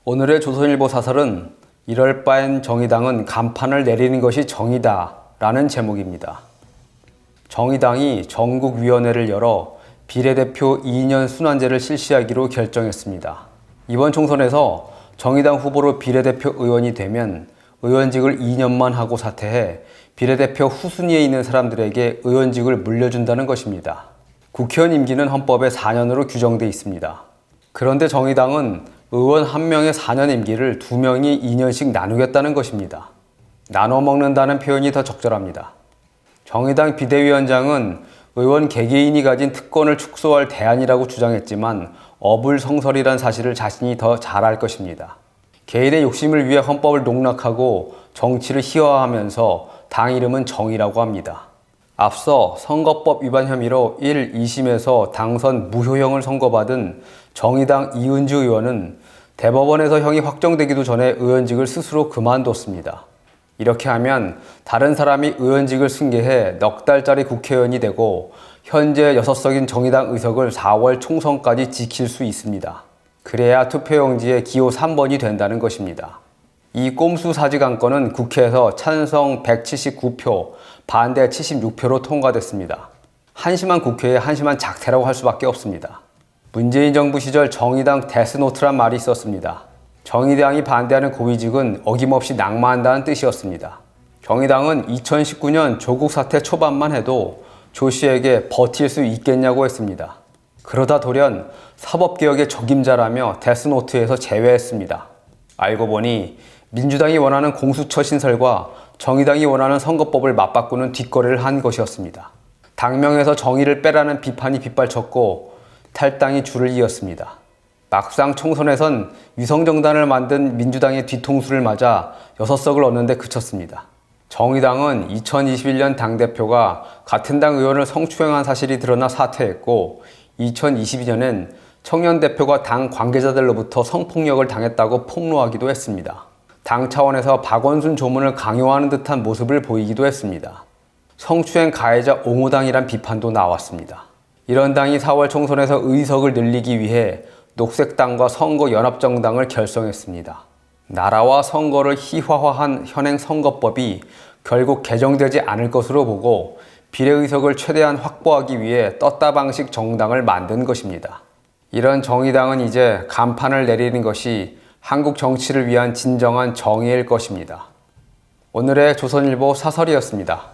오늘의 조선일보 사설은 이럴 바엔 정의당은 간판을 내리는 것이 정의다 라는 제목입니다. 정의당이 전국위원회를 열어 비례대표 2년 순환제를 실시하기로 결정했습니다. 이번 총선에서 정의당 후보로 비례대표 의원이 되면 의원직을 2년만 하고 사퇴해 비례대표 후순위에 있는 사람들에게 의원직을 물려준다는 것입니다. 국회의원 임기는 헌법에 4년으로 규정돼 있습니다. 그런데 정의당은 의원 1명의 4년 임기를 2명이 2년씩 나누겠다는 것입니다. 나눠 먹는다는 표현이 더 적절합니다. 정의당 비대위원장은 의원 개개인이 가진 특권을 축소할 대안이라고 주장했지만 어불성설이란 사실을 자신이 더 잘 알 것입니다. 개인의 욕심을 위해 헌법을 농락하고 정치를 희화화하면서 당 이름은 정의라고 합니다. 앞서 선거법 위반 혐의로 1, 2심에서 당선 무효형을 선고받은 정의당 이은주 의원은 대법원에서 형이 확정되기도 전에 의원직을 스스로 그만뒀습니다. 이렇게 하면 다른 사람이 의원직을 승계해 넉 달짜리 국회의원이 되고 현재 6석인 정의당 의석을 4월 총선까지 지킬 수 있습니다. 그래야 투표용지에 기호 3번이 된다는 것입니다. 이 꼼수 사직 안건은 국회에서 찬성 179표, 반대 76표로 통과됐습니다. 한심한 국회에 한심한 작태라고 할 수밖에 없습니다. 문재인 정부 시절 정의당 데스노트란 말이 있었습니다. 정의당이 반대하는 고위직은 어김없이 낙마한다는 뜻이었습니다. 정의당은 2019년 조국 사태 초반만 해도 조 씨에게 버틸 수 있겠냐고 했습니다. 그러다 돌연 사법개혁의 적임자라며 데스노트에서 제외했습니다. 알고 보니 민주당이 원하는 공수처 신설과 정의당이 원하는 선거법을 맞바꾸는 뒷거래를 한 것이었습니다. 당명에서 정의를 빼라는 비판이 빗발쳤고 탈당이 줄을 이었습니다. 막상 총선에선 위성정당을 만든 민주당의 뒤통수를 맞아 6석을 얻는 데 그쳤습니다. 정의당은 2021년 당대표가 같은 당 의원을 성추행한 사실이 드러나 사퇴했고 2022년엔 청년 대표가 당 관계자들로부터 성폭력을 당했다고 폭로하기도 했습니다. 당 차원에서 박원순 조문을 강요하는 듯한 모습을 보이기도 했습니다. 성추행 가해자 옹호당이란 비판도 나왔습니다. 이런 당이 4월 총선에서 의석을 늘리기 위해 녹색당과 선거연합정당을 결성했습니다. 나라와 선거를 희화화한 현행 선거법이 결국 개정되지 않을 것으로 보고 비례의석을 최대한 확보하기 위해 떴다 방식 정당을 만든 것입니다. 이런 정의당은 이제 간판을 내리는 것이 한국 정치를 위한 진정한 정의일 것입니다. 오늘의 조선일보 사설이었습니다.